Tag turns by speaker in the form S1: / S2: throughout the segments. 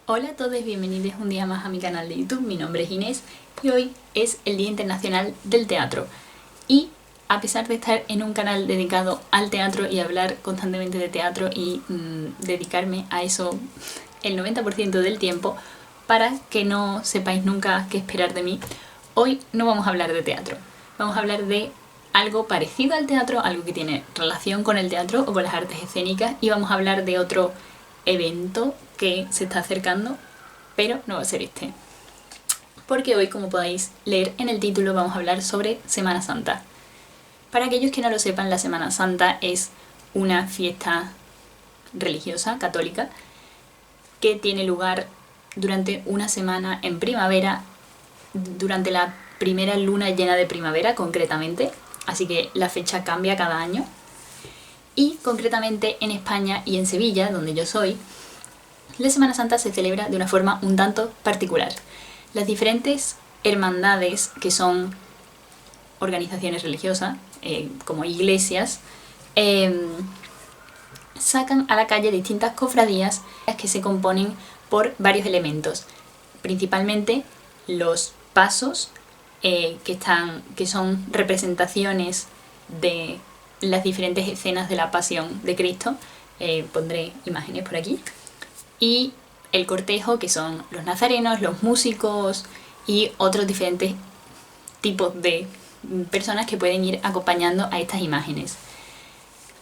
S1: Hola a todos, bienvenidos un día más a mi canal de YouTube. Mi nombre es Inés y hoy es el Día Internacional del Teatro. Y a pesar de estar en un canal dedicado al teatro y hablar constantemente de teatro y dedicarme a eso el 90% del tiempo, para que no sepáis nunca qué esperar de mí, hoy no vamos a hablar de teatro. Vamos a hablar de algo parecido al teatro, algo que tiene relación con el teatro o con las artes escénicas, y vamos a hablar de otro evento que se está acercando, pero no va a ser este. Porque hoy, como podéis leer en el título, vamos a hablar sobre Semana Santa. Para aquellos que no lo sepan, la Semana Santa es una fiesta religiosa, católica, que tiene lugar durante una semana en primavera, durante la primera luna llena de primavera concretamente, así que la fecha cambia cada año. Y concretamente en España y en Sevilla, donde yo soy, la Semana Santa se celebra de una forma un tanto particular. Las diferentes hermandades, que son organizaciones religiosas, como iglesias, sacan a la calle distintas cofradías que se componen por varios elementos, principalmente los pasos, que son representaciones de las diferentes escenas de la Pasión de Cristo. Pondré imágenes por aquí. Y el cortejo, que son los nazarenos, los músicos y otros diferentes tipos de personas que pueden ir acompañando a estas imágenes.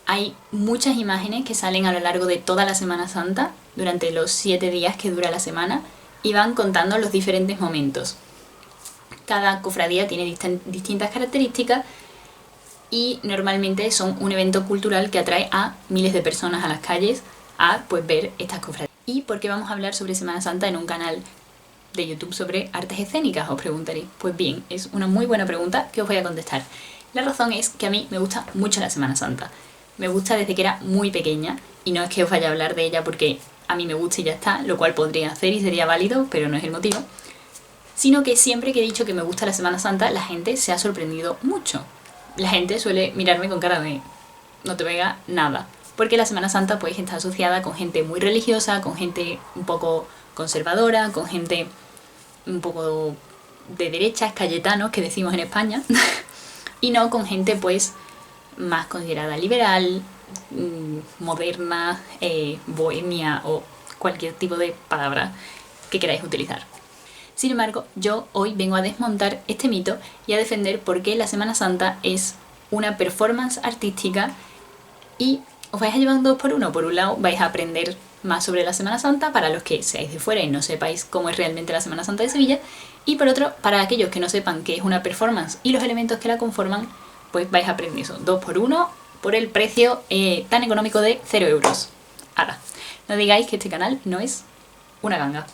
S1: Hay muchas imágenes que salen a lo largo de toda la Semana Santa, durante los 7 días que dura la semana, y van contando los diferentes momentos. Cada cofradía tiene distintas características y normalmente son un evento cultural que atrae a miles de personas a las calles a ver estas cofradías. ¿Y por qué vamos a hablar sobre Semana Santa en un canal de YouTube sobre artes escénicas? Os preguntaréis. Pues bien, es una muy buena pregunta que os voy a contestar. La razón es que a mí me gusta mucho la Semana Santa. Me gusta desde que era muy pequeña, y no es que os vaya a hablar de ella porque a mí me gusta y ya está, lo cual podría hacer y sería válido, pero no es el motivo. Sino que siempre que he dicho que me gusta la Semana Santa, la gente se ha sorprendido mucho. La gente suele mirarme con cara de no te pega nada, porque la Semana Santa pues está asociada con gente muy religiosa, con gente un poco conservadora, con gente un poco de derechas, cayetanos, que decimos en España, y no con gente pues más considerada liberal, moderna, bohemia o cualquier tipo de palabra que queráis utilizar. Sin embargo, yo hoy vengo a desmontar este mito y a defender por qué la Semana Santa es una performance artística, y os vais a llevar un 2 por 1. Por un lado, vais a aprender más sobre la Semana Santa para los que seáis de fuera y no sepáis cómo es realmente la Semana Santa de Sevilla, y por otro, para aquellos que no sepan qué es una performance y los elementos que la conforman, pues vais a aprender eso, 2 por 1, por el precio tan económico de 0 euros. Ahora, no digáis que este canal no es una ganga.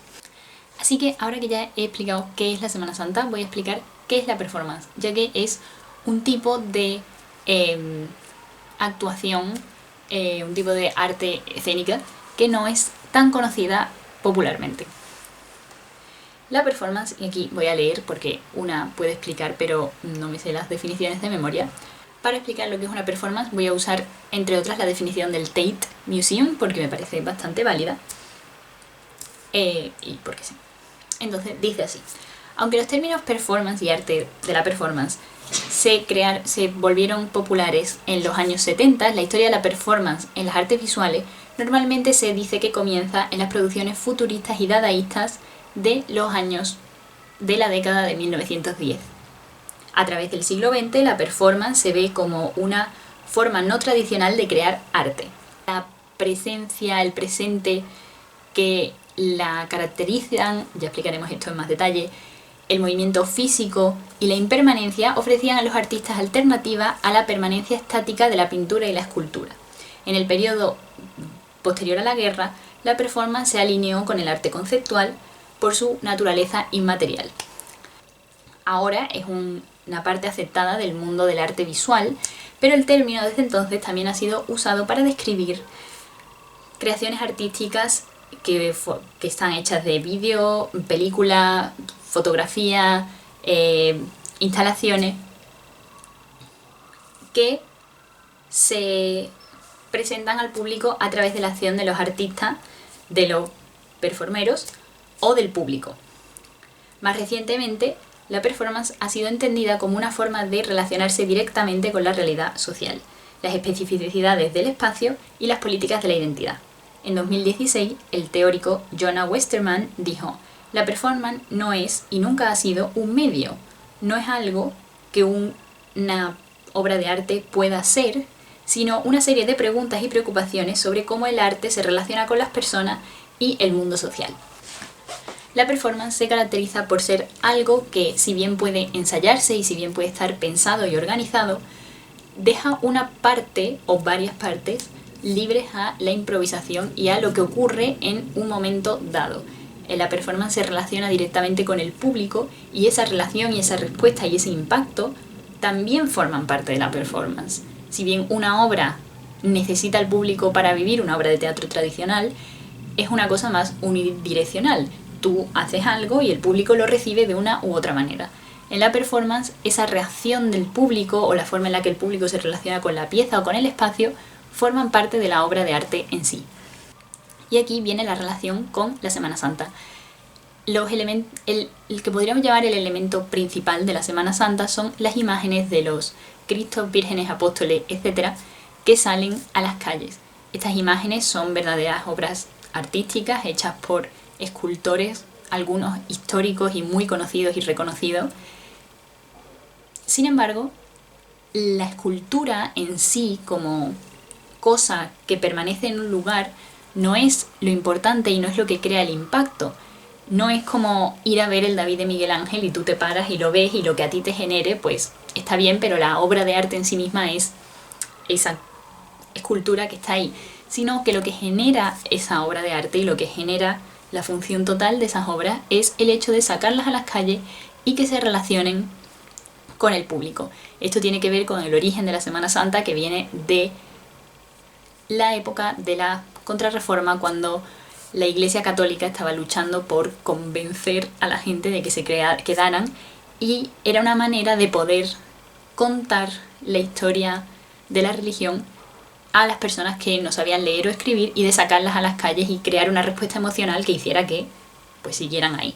S1: Así que ahora que ya he explicado qué es la Semana Santa, voy a explicar qué es la performance, ya que es un tipo de actuación, un tipo de arte escénica que no es tan conocida popularmente. La performance, y aquí voy a leer porque una puede explicar pero no me sé las definiciones de memoria. Para explicar lo que es una performance voy a usar, entre otras, la definición del Tate Museum porque me parece bastante válida, y porque sí. Entonces dice así: aunque los términos performance y arte de la performance se volvieron populares en los años 70, la historia de la performance en las artes visuales normalmente se dice que comienza en las producciones futuristas y dadaístas de los años de la década de 1910. A través del siglo XX, la performance se ve como una forma no tradicional de crear arte. La presencia, el presente que la caracterizan, ya explicaremos esto en más detalle, el movimiento físico y la impermanencia ofrecían a los artistas alternativas a la permanencia estática de la pintura y la escultura. En el periodo posterior a la guerra, la performance se alineó con el arte conceptual por su naturaleza inmaterial. Ahora es una parte aceptada del mundo del arte visual, pero el término desde entonces también ha sido usado para describir creaciones artísticas que están hechas de vídeo, película, fotografía, instalaciones que se presentan al público a través de la acción de los artistas, de los performeros o del público. Más recientemente, la performance ha sido entendida como una forma de relacionarse directamente con la realidad social, las especificidades del espacio y las políticas de la identidad. En 2016, el teórico Jonah Westermann dijo: la performance no es y nunca ha sido un medio, no es algo que una obra de arte pueda ser, sino una serie de preguntas y preocupaciones sobre cómo el arte se relaciona con las personas y el mundo social. La performance se caracteriza por ser algo que, si bien puede ensayarse y si bien puede estar pensado y organizado, deja una parte o varias partes libres a la improvisación y a lo que ocurre en un momento dado. La performance se relaciona directamente con el público y esa relación y esa respuesta y ese impacto también forman parte de la performance. Si bien una obra necesita al público para vivir, una obra de teatro tradicional, es una cosa más unidireccional. Tú haces algo y el público lo recibe de una u otra manera. En la performance, esa reacción del público o la forma en la que el público se relaciona con la pieza o con el espacio forman parte de la obra de arte en sí. Y aquí viene la relación con la Semana Santa. El que podríamos llamar el elemento principal de la Semana Santa son las imágenes de los Cristos, vírgenes, apóstoles, etc., que salen a las calles. Estas imágenes son verdaderas obras artísticas hechas por escultores, algunos históricos y muy conocidos y reconocidos. Sin embargo, la escultura en sí, como cosa que permanece en un lugar, no es lo importante y no es lo que crea el impacto. No es como ir a ver el David de Miguel Ángel y tú te paras y lo ves y lo que a ti te genere, pues está bien, pero la obra de arte en sí misma es esa escultura que está ahí. Sino que lo que genera esa obra de arte y lo que genera la función total de esas obras es el hecho de sacarlas a las calles y que se relacionen con el público. Esto tiene que ver con el origen de la Semana Santa, que viene de la época de la Contrarreforma, cuando la Iglesia Católica estaba luchando por convencer a la gente de que se quedaran, y era una manera de poder contar la historia de la religión a las personas que no sabían leer o escribir y de sacarlas a las calles y crear una respuesta emocional que hiciera que pues siguieran ahí.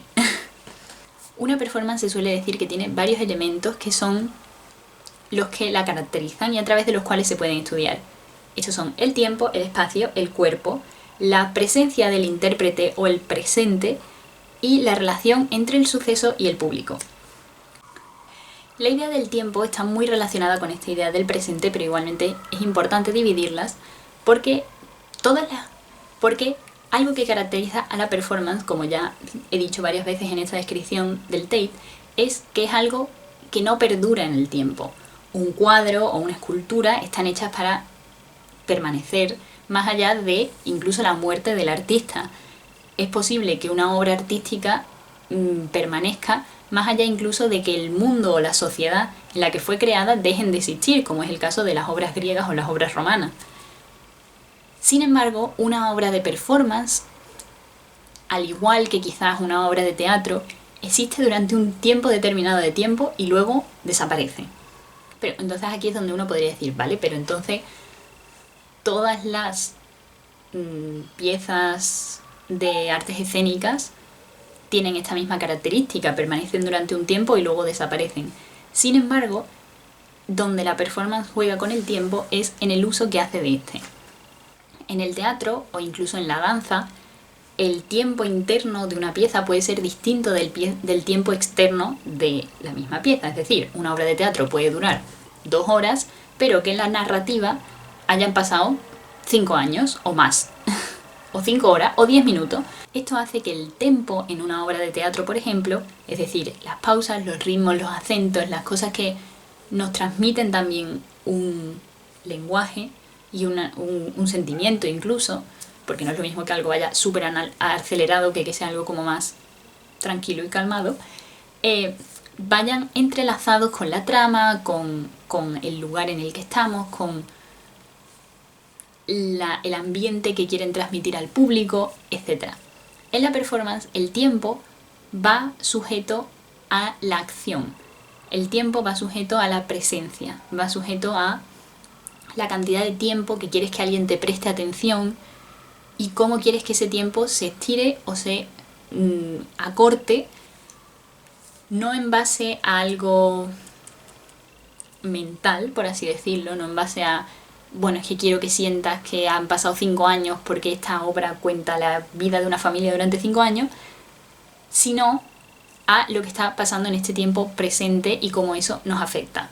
S1: Una performance se suele decir que tiene varios elementos que son los que la caracterizan y a través de los cuales se pueden estudiar. Estos son el tiempo, el espacio, el cuerpo, la presencia del intérprete o el presente y la relación entre el suceso y el público. La idea del tiempo está muy relacionada con esta idea del presente, pero igualmente es importante dividirlas porque algo que caracteriza a la performance, como ya he dicho varias veces en esta descripción del Tate, es que es algo que no perdura en el tiempo. Un cuadro o una escultura están hechas para permanecer más allá de incluso la muerte del artista. Es posible que una obra artística permanezca más allá incluso de que el mundo o la sociedad en la que fue creada dejen de existir, como es el caso de las obras griegas o las obras romanas. Sin embargo, una obra de performance, al igual que quizás una obra de teatro, existe durante un tiempo determinado de tiempo y luego desaparece. Pero entonces aquí es donde uno podría decir, vale, pero entonces todas las piezas de artes escénicas tienen esta misma característica, permanecen durante un tiempo y luego desaparecen. Sin embargo, donde la performance juega con el tiempo es en el uso que hace de este. En el teatro o incluso en la danza, el tiempo interno de una pieza puede ser distinto del tiempo externo de la misma pieza. Es decir, una obra de teatro puede durar 2 horas, pero que en la narrativa hayan pasado 5 años o más, o 5 horas o 10 minutos. Esto hace que el tempo en una obra de teatro, por ejemplo, es decir, las pausas, los ritmos, los acentos, las cosas que nos transmiten también un lenguaje y un sentimiento incluso, porque no es lo mismo que algo vaya súper acelerado que sea algo como más tranquilo y calmado, vayan entrelazados con la trama, con el lugar en el que estamos, con el ambiente que quieren transmitir al público, etc. En la performance, el tiempo va sujeto a la acción. El tiempo va sujeto a la presencia, va sujeto a la cantidad de tiempo que quieres que alguien te preste atención y cómo quieres que ese tiempo se estire o se corte, no en base a algo mental, por así decirlo, no en base a, bueno, es que quiero que sientas que han pasado 5 años porque esta obra cuenta la vida de una familia durante 5 años, sino a lo que está pasando en este tiempo presente y cómo eso nos afecta.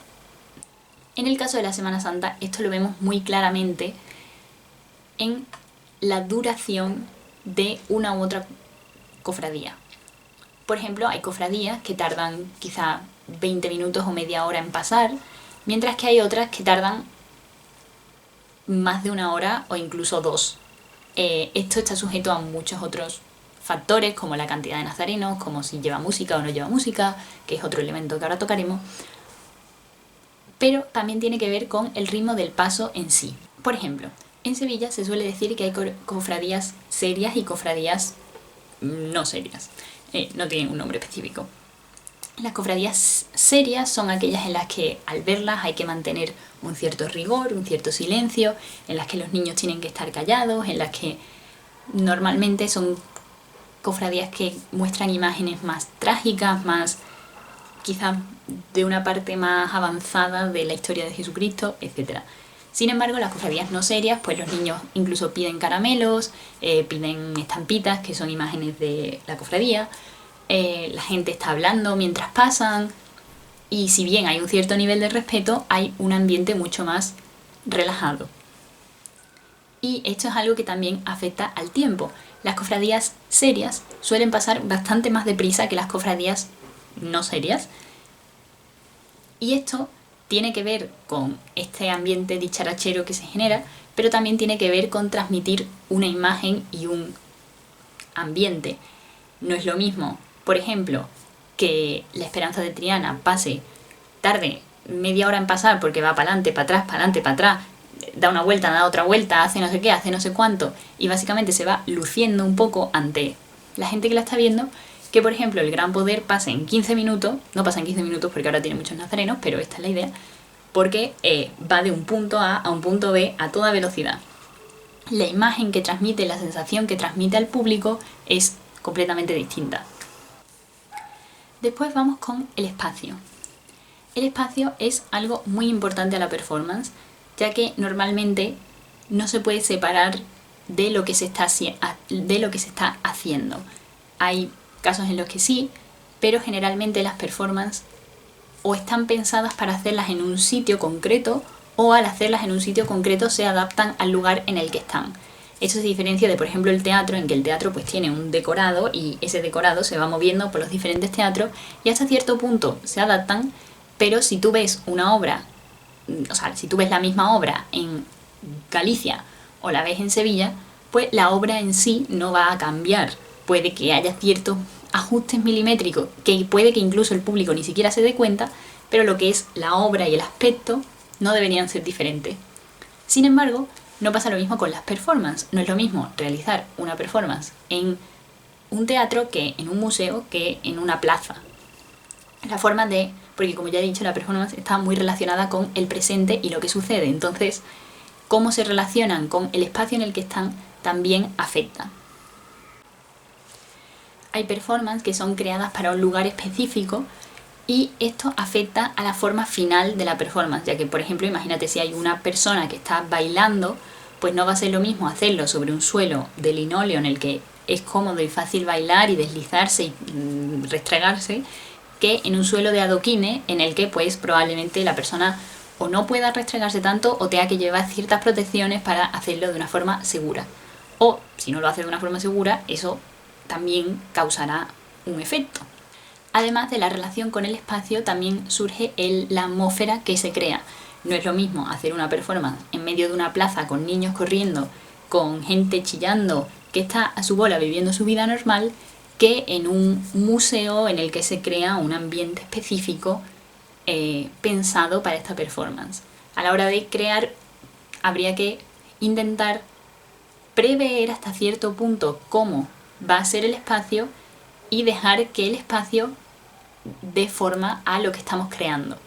S1: En el caso de la Semana Santa, esto lo vemos muy claramente en la duración de una u otra cofradía. Por ejemplo, hay cofradías que tardan quizá 20 minutos o media hora en pasar, mientras que hay otras que tardan más de 1 hora o incluso 2. Esto está sujeto a muchos otros factores, como la cantidad de nazarenos, como si lleva música o no lleva música, que es otro elemento que ahora tocaremos, pero también tiene que ver con el ritmo del paso en sí. Por ejemplo, en Sevilla se suele decir que hay cofradías serias y cofradías no serias. No tienen un nombre específico. Las cofradías serias son aquellas en las que al verlas hay que mantener un cierto rigor, un cierto silencio, en las que los niños tienen que estar callados, en las que normalmente son cofradías que muestran imágenes más trágicas, más quizás de una parte más avanzada de la historia de Jesucristo, etc. Sin embargo, las cofradías no serias, pues los niños incluso piden caramelos, piden estampitas que son imágenes de la cofradía, la gente está hablando mientras pasan, y si bien hay un cierto nivel de respeto, hay un ambiente mucho más relajado. Y esto es algo que también afecta al tiempo. Las cofradías serias suelen pasar bastante más deprisa que las cofradías no serias. Y esto tiene que ver con este ambiente dicharachero que se genera, pero también tiene que ver con transmitir una imagen y un ambiente. No es lo mismo, por ejemplo, que la Esperanza de Triana tarde media hora en pasar porque va para adelante, para atrás, da una vuelta, da otra vuelta, hace no sé qué, hace no sé cuánto, y básicamente se va luciendo un poco ante la gente que la está viendo, que por ejemplo el Gran Poder pase en 15 minutos, no pasa en 15 minutos porque ahora tiene muchos nazarenos, pero esta es la idea, porque va de un punto A a un punto B a toda velocidad. La imagen que transmite, la sensación que transmite al público es completamente distinta. Después vamos con el espacio. El espacio es algo muy importante a la performance, ya que normalmente no se puede separar de lo que se está haciendo. Hay casos en los que sí, pero generalmente las performances o están pensadas para hacerlas en un sitio concreto, o al hacerlas en un sitio concreto se adaptan al lugar en el que están. Eso se diferencia de, por ejemplo, el teatro, en que el teatro pues tiene un decorado y ese decorado se va moviendo por los diferentes teatros y hasta cierto punto se adaptan, pero si tú ves una obra, o sea, si tú ves la misma obra en Galicia o la ves en Sevilla, pues la obra en sí no va a cambiar. Puede que haya ciertos ajustes milimétricos que puede que incluso el público ni siquiera se dé cuenta, pero lo que es la obra y el aspecto no deberían ser diferentes. Sin embargo, no pasa lo mismo con las performances. No es lo mismo realizar una performance en un teatro que en un museo que en una plaza. Porque como ya he dicho, la performance está muy relacionada con el presente y lo que sucede. Entonces, cómo se relacionan con el espacio en el que están también afecta. Hay performances que son creadas para un lugar específico y esto afecta a la forma final de la performance, ya que, por ejemplo, imagínate si hay una persona que está bailando, pues no va a ser lo mismo hacerlo sobre un suelo de linóleo en el que es cómodo y fácil bailar y deslizarse y restregarse, que en un suelo de adoquines en el que pues probablemente la persona o no pueda restregarse tanto o tenga que llevar ciertas protecciones para hacerlo de una forma segura. O si no lo hace de una forma segura, eso también causará un efecto. Además de la relación con el espacio, también surge la atmósfera que se crea. No es lo mismo hacer una performance en medio de una plaza con niños corriendo, con gente chillando, que está a su bola viviendo su vida normal, que en un museo en el que se crea un ambiente específico pensado para esta performance. A la hora de crear, habría que intentar prever hasta cierto punto cómo va a ser el espacio y dejar que el espacio dé forma a lo que estamos creando.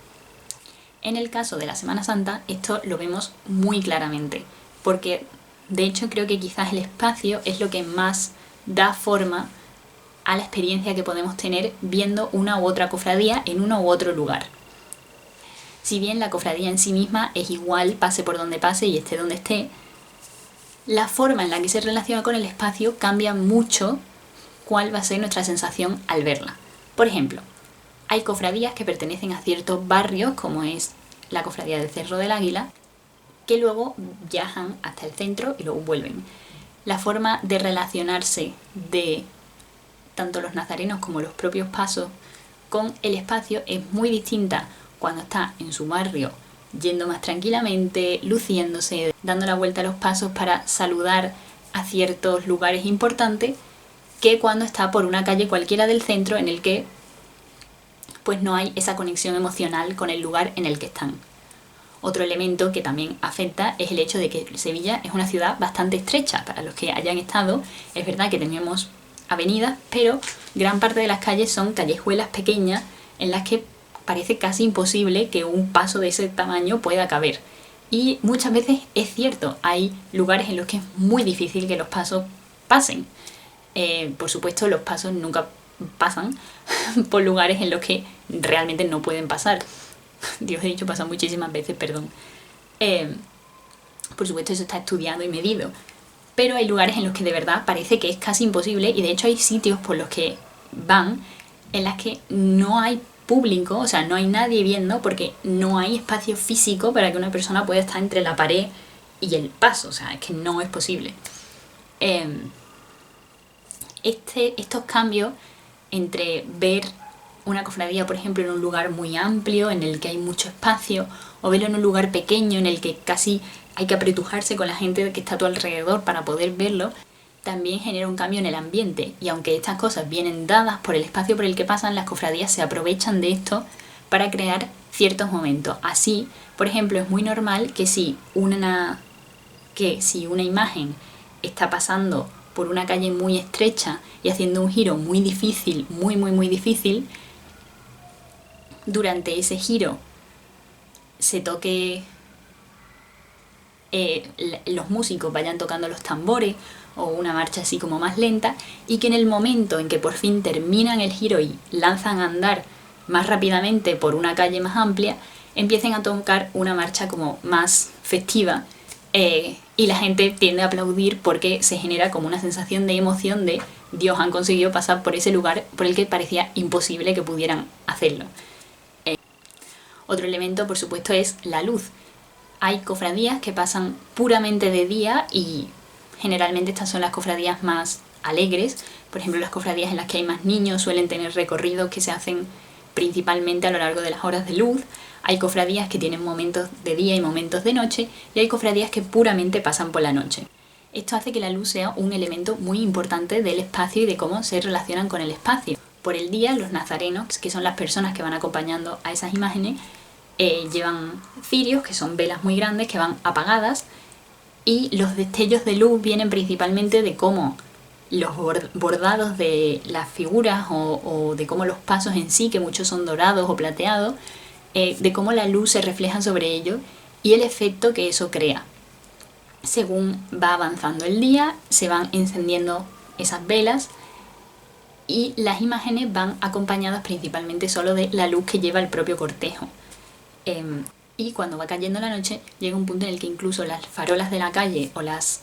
S1: En el caso de la Semana Santa esto lo vemos muy claramente, porque de hecho creo que quizás el espacio es lo que más da forma a la experiencia que podemos tener viendo una u otra cofradía en uno u otro lugar. Si bien la cofradía en sí misma es igual, pase por donde pase y esté donde esté, la forma en la que se relaciona con el espacio cambia mucho cuál va a ser nuestra sensación al verla. Por ejemplo, hay cofradías que pertenecen a ciertos barrios, como es la cofradía del Cerro del Águila, que luego viajan hasta el centro y luego vuelven. La forma de relacionarse de tanto los nazarenos como los propios pasos con el espacio es muy distinta cuando está en su barrio, yendo más tranquilamente, luciéndose, dando la vuelta a los pasos para saludar a ciertos lugares importantes, que cuando está por una calle cualquiera del centro en el que pues no hay esa conexión emocional con el lugar en el que están. Otro elemento que también afecta es el hecho de que Sevilla es una ciudad bastante estrecha. Para los que hayan estado, es verdad que tenemos avenidas, pero gran parte de las calles son callejuelas pequeñas en las que parece casi imposible que un paso de ese tamaño pueda caber. Y muchas veces es cierto, hay lugares en los que es muy difícil que los pasos pasen. Por supuesto, los pasos nunca pasan por lugares en los que realmente no pueden pasar. Dios, he dicho pasan muchísimas veces, perdón. Por supuesto, eso está estudiado y medido. Pero hay lugares en los que de verdad parece que es casi imposible, y de hecho hay sitios por los que van en las que no hay público, o sea, no hay nadie viendo porque no hay espacio físico para que una persona pueda estar entre la pared y el paso, o sea, es que no es posible. Estos cambios entre ver una cofradía, por ejemplo, en un lugar muy amplio, en el que hay mucho espacio, o verlo en un lugar pequeño, en el que casi hay que apretujarse con la gente que está a tu alrededor para poder verlo, también genera un cambio en el ambiente. Y aunque estas cosas vienen dadas por el espacio por el que pasan, las cofradías se aprovechan de esto para crear ciertos momentos. Así, por ejemplo, es muy normal que si una imagen está pasando por una calle muy estrecha y haciendo un giro muy difícil, muy difícil, durante ese giro se toque, los músicos vayan tocando los tambores o una marcha así como más lenta, y que en el momento en que por fin terminan el giro y lanzan a andar más rápidamente por una calle más amplia, empiecen a tocar una marcha como más festiva, y la gente tiende a aplaudir porque se genera como una sensación de emoción de Dios, han conseguido pasar por ese lugar por el que parecía imposible que pudieran hacerlo. Otro elemento, por supuesto, es la luz. Hay cofradías que pasan puramente de día y generalmente estas son las cofradías más alegres. Por ejemplo, las cofradías en las que hay más niños suelen tener recorridos que se hacen principalmente a lo largo de las horas de luz. Hay cofradías que tienen momentos de día y momentos de noche, y hay cofradías que puramente pasan por la noche. Esto hace que la luz sea un elemento muy importante del espacio y de cómo se relacionan con el espacio. Por el día, los nazarenos, que son las personas que van acompañando a esas imágenes, llevan cirios, que son velas muy grandes que van apagadas, y los destellos de luz vienen principalmente de cómo los bordados de las figuras o de cómo los pasos en sí, que muchos son dorados o plateados, de cómo la luz se refleja sobre ellos y el efecto que eso crea. Según va avanzando el día, se van encendiendo esas velas y las imágenes van acompañadas principalmente solo de la luz que lleva el propio cortejo. Y cuando va cayendo la noche, llega un punto en el que incluso las farolas de la calle o las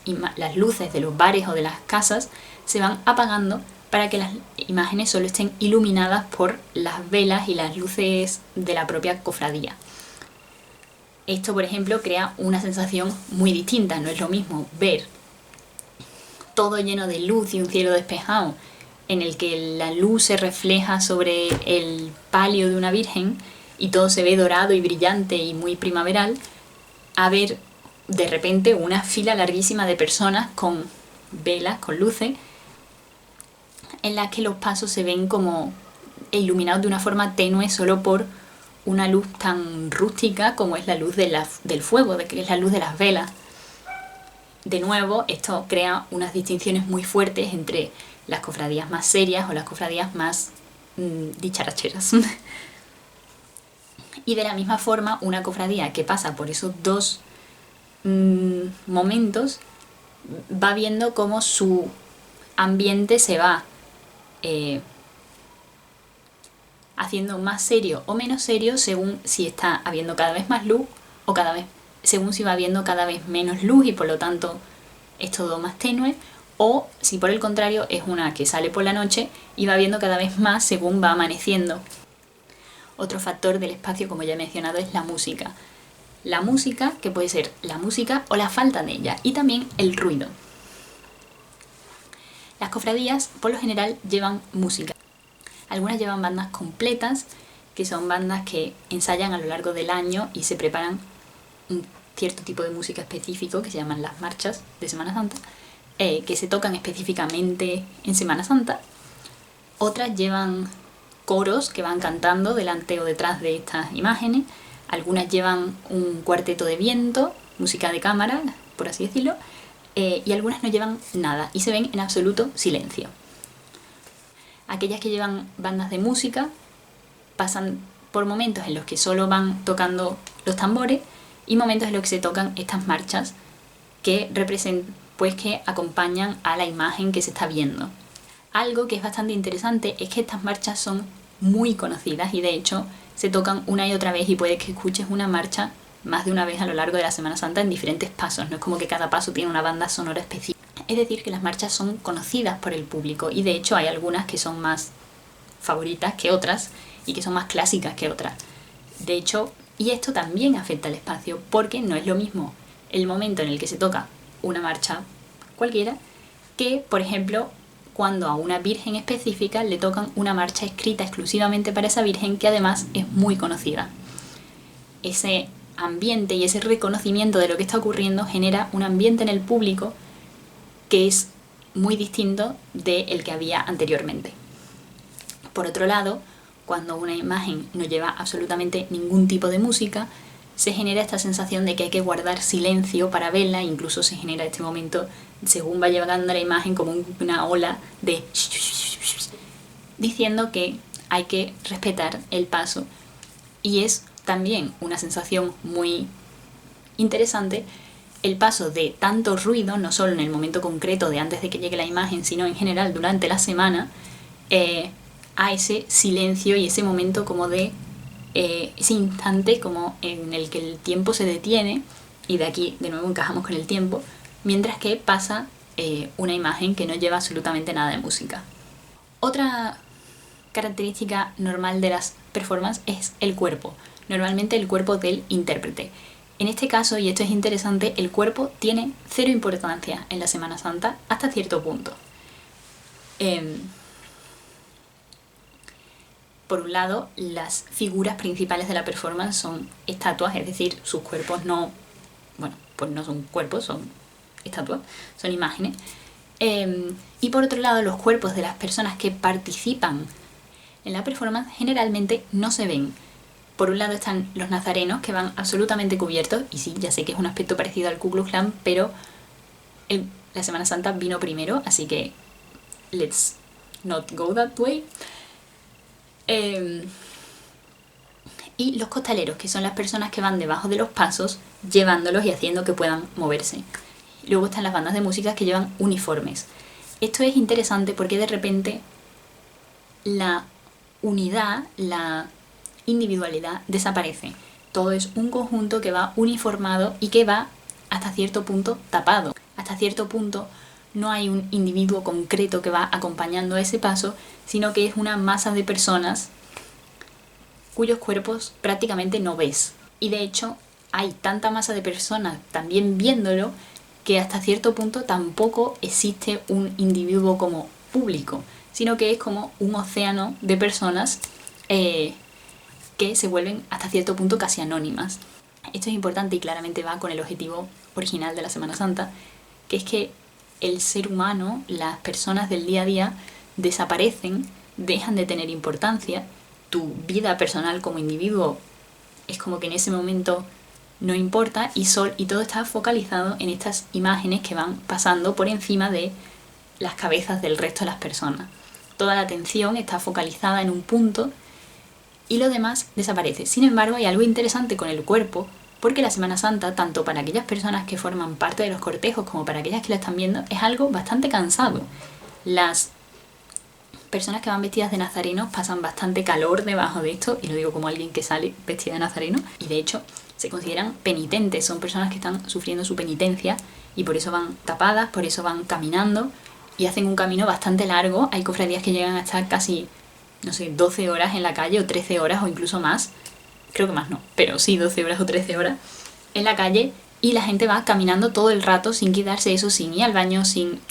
S1: luces de los bares o de las casas se van apagando para que las imágenes solo estén iluminadas por las velas y las luces de la propia cofradía. Esto, por ejemplo, crea una sensación muy distinta. No es lo mismo ver todo lleno de luz y un cielo despejado en el que la luz se refleja sobre el palio de una virgen y todo se ve dorado y brillante y muy primaveral, a ver de repente una fila larguísima de personas con velas, con luces, en las que los pasos se ven como iluminados de una forma tenue solo por una luz tan rústica como es la luz del fuego, que es la luz de las velas. De nuevo, esto crea unas distinciones muy fuertes entre las cofradías más serias o las cofradías más dicharacheras. Y de la misma forma, una cofradía que pasa por esos dos momentos va viendo cómo su ambiente se va haciendo más serio o menos serio según si está habiendo cada vez más luz o según si va habiendo cada vez menos luz y por lo tanto es todo más tenue, o si por el contrario es una que sale por la noche y va viendo cada vez más según va amaneciendo. Otro factor del espacio, como ya he mencionado, es la música. La música, que puede ser la música o la falta de ella, y también el ruido. Las cofradías, por lo general, llevan música. Algunas llevan bandas completas, que son bandas que ensayan a lo largo del año y se preparan un cierto tipo de música específico, que se llaman las marchas de Semana Santa, que se tocan específicamente en Semana Santa. Otras llevan coros que van cantando delante o detrás de estas imágenes. Algunas llevan un cuarteto de viento, música de cámara, por así decirlo, y algunas no llevan nada y se ven en absoluto silencio. Aquellas que llevan bandas de música pasan por momentos en los que solo van tocando los tambores y momentos en los que se tocan estas marchas que que acompañan a la imagen que se está viendo. Algo que es bastante interesante es que estas marchas son muy conocidas y de hecho se tocan una y otra vez y puede que escuches una marcha más de una vez a lo largo de la Semana Santa en diferentes pasos, no es como que cada paso tiene una banda sonora específica. Es decir, que las marchas son conocidas por el público y de hecho hay algunas que son más favoritas que otras y que son más clásicas que otras. De hecho, y esto también afecta al espacio porque no es lo mismo el momento en el que se toca una marcha cualquiera que, por ejemplo, cuando a una virgen específica le tocan una marcha escrita exclusivamente para esa virgen que además es muy conocida. Ese ambiente y ese reconocimiento de lo que está ocurriendo genera un ambiente en el público que es muy distinto del que había anteriormente. Por otro lado, cuando una imagen no lleva absolutamente ningún tipo de música, se genera esta sensación de que hay que guardar silencio para verla, incluso se genera este momento, según va llegando la imagen, como una ola de diciendo que hay que respetar el paso. Y es también una sensación muy interesante el paso de tanto ruido, no solo en el momento concreto de antes de que llegue la imagen, sino en general durante la semana, a ese silencio y ese momento como de ese instante como en el que el tiempo se detiene y de aquí de nuevo encajamos con el tiempo, mientras que pasa una imagen que no lleva absolutamente nada de música. Otra característica normal de las performances es el cuerpo, normalmente el cuerpo del intérprete. En este caso, y esto es interesante, el cuerpo tiene cero importancia en la Semana Santa hasta cierto punto. Por un lado, las figuras principales de la performance son estatuas, es decir, sus cuerpos no son cuerpos, son estatuas, son imágenes. Y por otro lado, los cuerpos de las personas que participan en la performance generalmente no se ven. Por un lado están los nazarenos, que van absolutamente cubiertos, y sí, ya sé que es un aspecto parecido al Ku Klux Klan, pero la Semana Santa vino primero, así que let's not go that way. Y los costaleros, que son las personas que van debajo de los pasos llevándolos y haciendo que puedan moverse. Luego están las bandas de música que llevan uniformes. Esto es interesante porque de repente la unidad, la individualidad desaparece. Todo es un conjunto que va uniformado y que va hasta cierto punto tapado. Hasta cierto punto no hay un individuo concreto que va acompañando a ese paso, sino que es una masa de personas cuyos cuerpos prácticamente no ves. Y de hecho hay tanta masa de personas también viéndolo que hasta cierto punto tampoco existe un individuo como público, sino que es como un océano de personas que se vuelven hasta cierto punto casi anónimas. Esto es importante y claramente va con el objetivo original de la Semana Santa, que es que el ser humano, las personas del día a día, desaparecen, dejan de tener importancia. Tu vida personal como individuo es como que en ese momento no importa y todo está focalizado en estas imágenes que van pasando por encima de las cabezas del resto de las personas. Toda la atención está focalizada en un punto y lo demás desaparece. Sin embargo, hay algo interesante con el cuerpo, porque la Semana Santa, tanto para aquellas personas que forman parte de los cortejos como para aquellas que la están viendo, es algo bastante cansado. Las personas que van vestidas de nazarenos pasan bastante calor debajo de esto, y lo digo como alguien que sale vestida de nazareno, y de hecho se consideran penitentes, son personas que están sufriendo su penitencia y por eso van tapadas, por eso van caminando y hacen un camino bastante largo. Hay cofradías que llegan a estar casi, no sé, 12 horas en la calle o 13 horas o incluso más, creo que más no, pero sí 12 horas o 13 horas en la calle, y la gente va caminando todo el rato sin quitarse eso, sin ir al baño,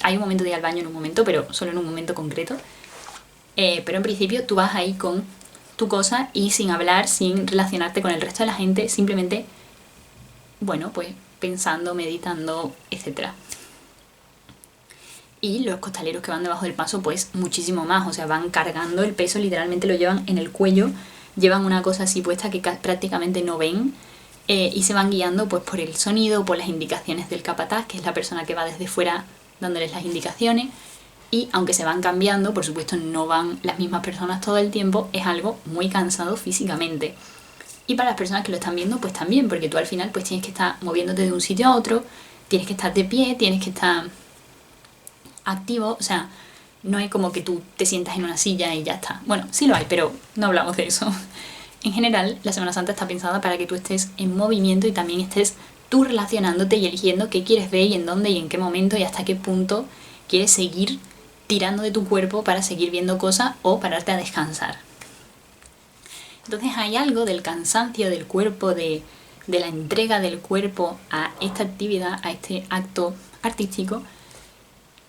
S1: hay un momento de ir al baño en un momento, pero solo en un momento concreto. Pero en principio tú vas ahí con tu cosa y sin hablar, sin relacionarte con el resto de la gente, simplemente, bueno, pues pensando, meditando, etc. Y los costaleros que van debajo del paso, pues muchísimo más, o sea, van cargando el peso, literalmente lo llevan en el cuello, llevan una cosa así puesta que prácticamente no ven, y se van guiando pues por el sonido, por las indicaciones del capataz, que es la persona que va desde fuera dándoles las indicaciones. Y aunque se van cambiando, por supuesto no van las mismas personas todo el tiempo, es algo muy cansado físicamente. Y para las personas que lo están viendo, pues también, porque tú al final pues tienes que estar moviéndote de un sitio a otro, tienes que estar de pie, tienes que estar activo, o sea, no es como que tú te sientas en una silla y ya está. Bueno, sí lo hay, pero no hablamos de eso. En general, la Semana Santa está pensada para que tú estés en movimiento y también estés tú relacionándote y eligiendo qué quieres ver y en dónde y en qué momento y hasta qué punto quieres seguir tirando de tu cuerpo para seguir viendo cosas o pararte a descansar. Entonces hay algo del cansancio del cuerpo, de la entrega del cuerpo a esta actividad, a este acto artístico,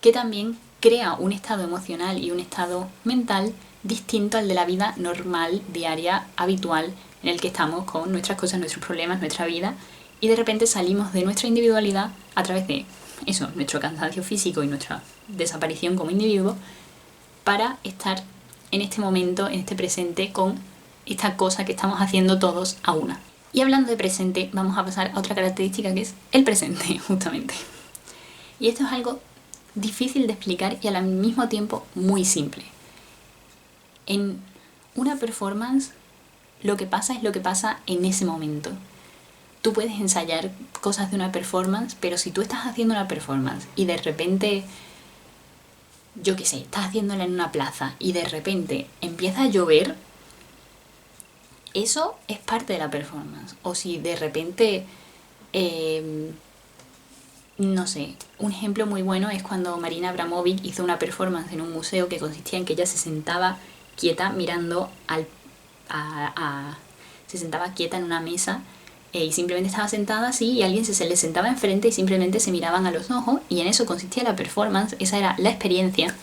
S1: que también crea un estado emocional y un estado mental distinto al de la vida normal, diaria, habitual, en el que estamos con nuestras cosas, nuestros problemas, nuestra vida, y de repente salimos de nuestra individualidad a través de eso, nuestro cansancio físico y nuestra desaparición como individuo, para estar en este momento, en este presente, con esta cosa que estamos haciendo todos a una. Y hablando de presente, vamos a pasar a otra característica que es el presente, justamente. Y esto es algo difícil de explicar y al mismo tiempo muy simple. En una performance, lo que pasa es lo que pasa en ese momento. Tú puedes ensayar cosas de una performance, pero si tú estás haciendo una performance y de repente, yo qué sé, estás haciéndola en una plaza y de repente empieza a llover, eso es parte de la performance. O si de repente, no sé, un ejemplo muy bueno es cuando Marina Abramovic hizo una performance en un museo que consistía en que ella se sentaba quieta mirando se sentaba quieta en una mesa, y simplemente estaba sentada así y alguien se le sentaba enfrente y simplemente se miraban a los ojos, y en eso consistía la performance, esa era la experiencia.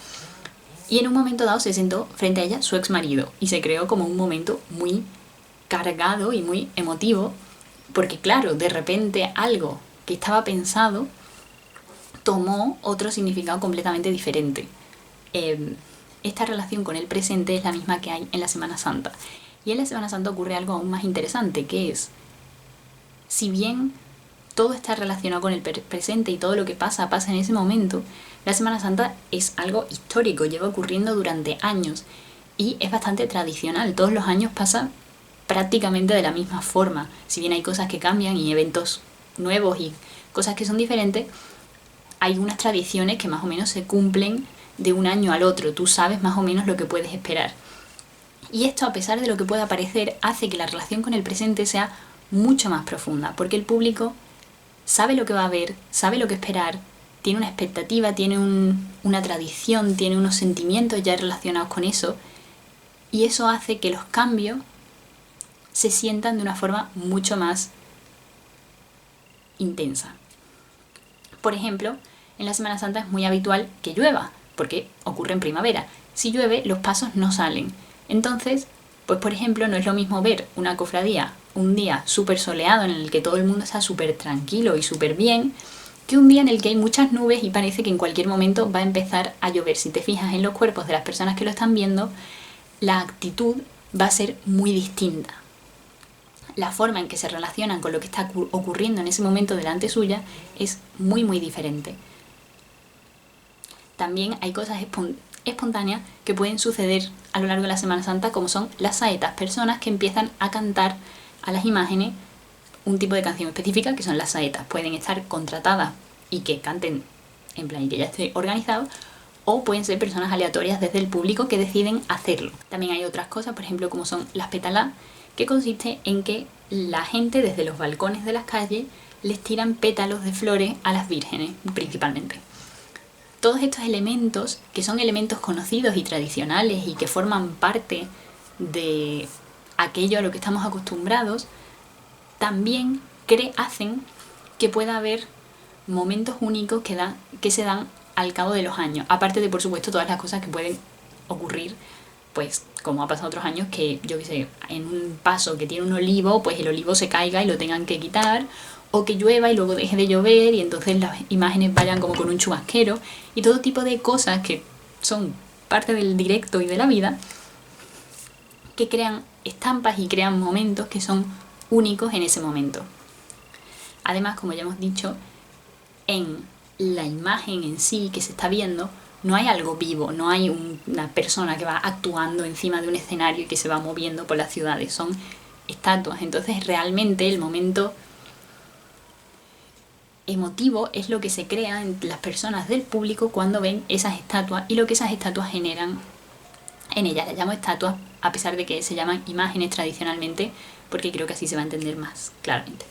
S1: Y en un momento dado se sentó frente a ella su ex marido y se creó como un momento muy cargado y muy emotivo, porque claro, de repente algo que estaba pensado tomó otro significado completamente diferente. Esta relación con el presente es la misma que hay en la Semana Santa. Y en la Semana Santa ocurre algo aún más interesante, que es, si bien todo está relacionado con el presente y todo lo que pasa en ese momento, la Semana Santa es algo histórico, lleva ocurriendo durante años y es bastante tradicional. Todos los años pasa prácticamente de la misma forma. Si bien hay cosas que cambian y eventos nuevos y cosas que son diferentes, hay unas tradiciones que más o menos se cumplen de un año al otro. Tú sabes más o menos lo que puedes esperar. Y esto, a pesar de lo que pueda parecer, hace que la relación con el presente sea mucho más profunda, porque el público sabe lo que va a ver, sabe lo que esperar, tiene una expectativa, tiene una tradición, tiene unos sentimientos ya relacionados con eso, y eso hace que los cambios se sientan de una forma mucho más intensa. Por ejemplo, en la Semana Santa es muy habitual que llueva, porque ocurre en primavera. Si llueve, los pasos no salen. Entonces, pues por ejemplo, no es lo mismo ver una cofradía un día súper soleado en el que todo el mundo está súper tranquilo y súper bien, que un día en el que hay muchas nubes y parece que en cualquier momento va a empezar a llover. Si te fijas en los cuerpos de las personas que lo están viendo, la actitud va a ser muy distinta. La forma en que se relacionan con lo que está ocurriendo en ese momento delante suya es muy muy diferente. También hay cosas espontáneas que pueden suceder a lo largo de la Semana Santa, como son las saetas, personas que empiezan a cantar a las imágenes un tipo de canción específica, que son las saetas. Pueden estar contratadas y que canten en plan y que ya esté organizado, o pueden ser personas aleatorias desde el público que deciden hacerlo. También hay otras cosas, por ejemplo, como son las pétalas, que consiste en que la gente desde los balcones de las calles les tiran pétalos de flores a las vírgenes, principalmente. Todos estos elementos, que son elementos conocidos y tradicionales y que forman parte de aquello a lo que estamos acostumbrados, también hacen que pueda haber momentos únicos que se dan al cabo de los años. Aparte de, por supuesto, todas las cosas que pueden ocurrir, pues como ha pasado otros años, que yo qué sé, en un paso que tiene un olivo, pues el olivo se caiga y lo tengan que quitar, o que llueva y luego deje de llover y entonces las imágenes vayan como con un chubasquero, y todo tipo de cosas que son parte del directo y de la vida, que crean estampas y crean momentos que son únicos en ese momento. Además, como ya hemos dicho, en la imagen en sí que se está viendo no hay algo vivo, no hay una persona que va actuando encima de un escenario y que se va moviendo por las ciudades, son estatuas. Entonces realmente el momento emotivo es lo que se crea en las personas del público cuando ven esas estatuas y lo que esas estatuas generan en ellas. Las llamo estatuas a pesar de que se llaman imágenes tradicionalmente, porque creo que así se va a entender más claramente.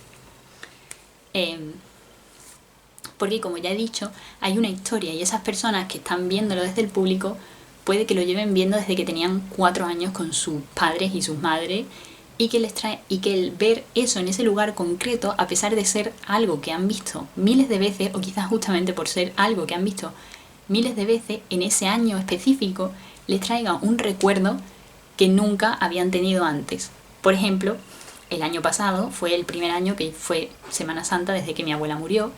S1: Porque como ya he dicho, hay una historia y esas personas que están viéndolo desde el público puede que lo lleven viendo desde que tenían 4 años con sus padres y sus madres, y que el ver eso en ese lugar concreto, a pesar de ser algo que han visto miles de veces, o quizás justamente por ser algo que han visto miles de veces, en ese año específico les traiga un recuerdo que nunca habían tenido antes. Por ejemplo, el año pasado fue el primer año que fue Semana Santa desde que mi abuela murió,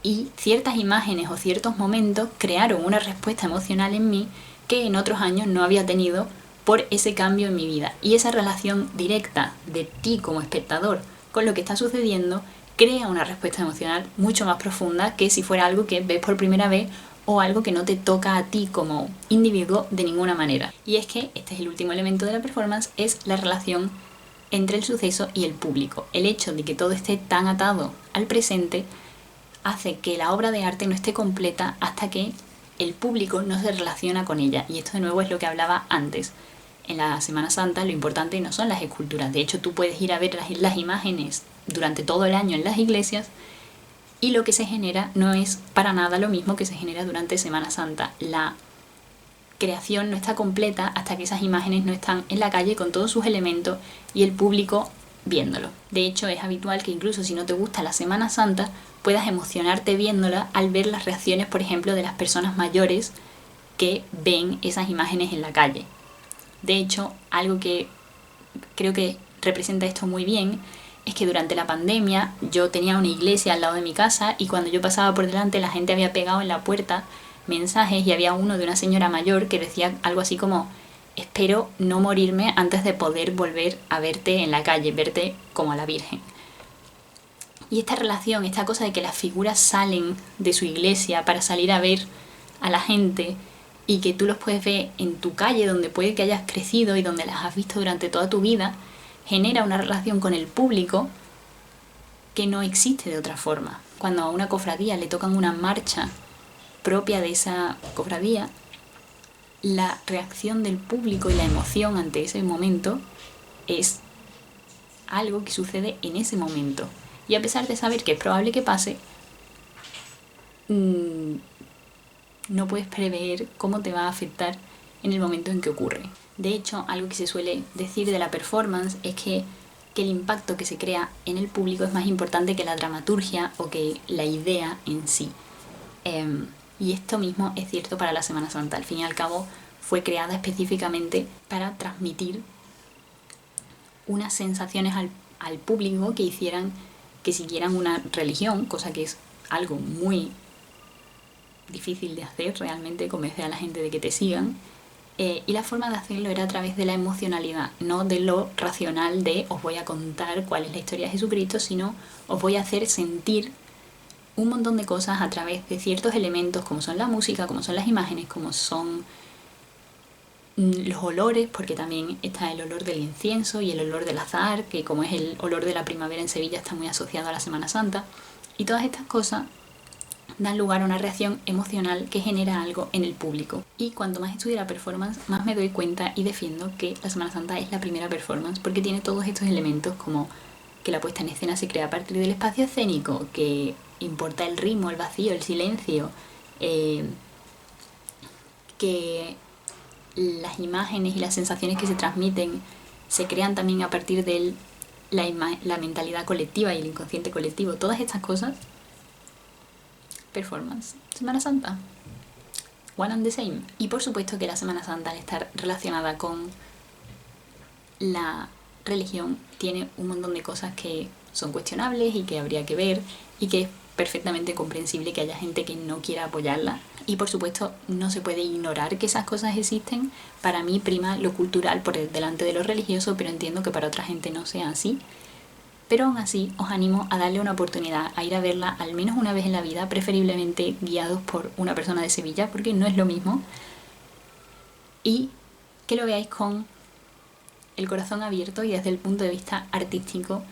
S1: y ciertas imágenes o ciertos momentos crearon una respuesta emocional en mí que en otros años no había tenido por ese cambio en mi vida. Y esa relación directa de ti como espectador con lo que está sucediendo crea una respuesta emocional mucho más profunda que si fuera algo que ves por primera vez o algo que no te toca a ti como individuo de ninguna manera. Y es que este es el último elemento de la performance, es la relación entre el suceso y el público. El hecho de que todo esté tan atado al presente hace que la obra de arte no esté completa hasta que el público no se relaciona con ella. Y esto de nuevo es lo que hablaba antes. En la Semana Santa lo importante no son las esculturas. De hecho, tú puedes ir a ver las imágenes durante todo el año en las iglesias y lo que se genera no es para nada lo mismo que se genera durante Semana Santa. La creación no está completa hasta que esas imágenes no están en la calle con todos sus elementos y el público viéndolo. De hecho, es habitual que incluso si no te gusta la Semana Santa, puedas emocionarte viéndola al ver las reacciones, por ejemplo, de las personas mayores que ven esas imágenes en la calle. De hecho, algo que creo que representa esto muy bien es que durante la pandemia yo tenía una iglesia al lado de mi casa y cuando yo pasaba por delante la gente había pegado en la puerta mensajes y había uno de una señora mayor que decía algo así como: espero no morirme antes de poder volver a verte en la calle, verte como a la Virgen. Y esta relación, esta cosa de que las figuras salen de su iglesia para salir a ver a la gente y que tú los puedes ver en tu calle donde puede que hayas crecido y donde las has visto durante toda tu vida, genera una relación con el público que no existe de otra forma. Cuando a una cofradía le tocan una marcha propia de esa cofradía, la reacción del público y la emoción ante ese momento es algo que sucede en ese momento. Y a pesar de saber que es probable que pase, no puedes prever cómo te va a afectar en el momento en que ocurre. De hecho, algo que se suele decir de la performance es que el impacto que se crea en el público es más importante que la dramaturgia o que la idea en sí. Y esto mismo es cierto para la Semana Santa. Al fin y al cabo, fue creada específicamente para transmitir unas sensaciones al público que hicieran que siguieran una religión, cosa que es algo muy difícil de hacer realmente, convencer a la gente de que te sigan. Y la forma de hacerlo era a través de la emocionalidad, no de lo racional de os voy a contar cuál es la historia de Jesucristo, sino os voy a hacer sentir un montón de cosas a través de ciertos elementos como son la música, como son las imágenes, como son los olores, porque también está el olor del incienso y el olor del azahar, que como es el olor de la primavera en Sevilla está muy asociado a la Semana Santa. Y todas estas cosas dan lugar a una reacción emocional que genera algo en el público. Y cuanto más estudio la performance, más me doy cuenta y defiendo que la Semana Santa es la primera performance, porque tiene todos estos elementos como que la puesta en escena se crea a partir del espacio escénico, que importa el ritmo, el vacío, el silencio, que las imágenes y las sensaciones que se transmiten se crean también a partir de la mentalidad colectiva y el inconsciente colectivo. Todas estas cosas, performance. Semana Santa, one and the same. Y por supuesto que la Semana Santa, al estar relacionada con la religión, tiene un montón de cosas que son cuestionables y que habría que ver, y que es perfectamente comprensible que haya gente que no quiera apoyarla. Y por supuesto no se puede ignorar que esas cosas existen. Para mí prima lo cultural por delante de lo religioso, pero entiendo que para otra gente no sea así. Pero aún así os animo a darle una oportunidad, a ir a verla al menos una vez en la vida, preferiblemente guiados por una persona de Sevilla, porque no es lo mismo. Y que lo veáis con el corazón abierto y desde el punto de vista artístico,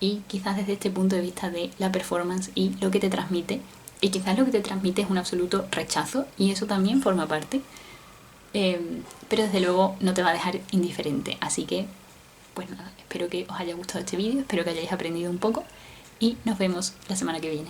S1: y quizás desde este punto de vista de la performance y lo que te transmite. Y quizás lo que te transmite es un absoluto rechazo, y eso también forma parte. Pero desde luego no te va a dejar indiferente. Así que, pues nada, espero que os haya gustado este vídeo, espero que hayáis aprendido un poco, y nos vemos la semana que viene.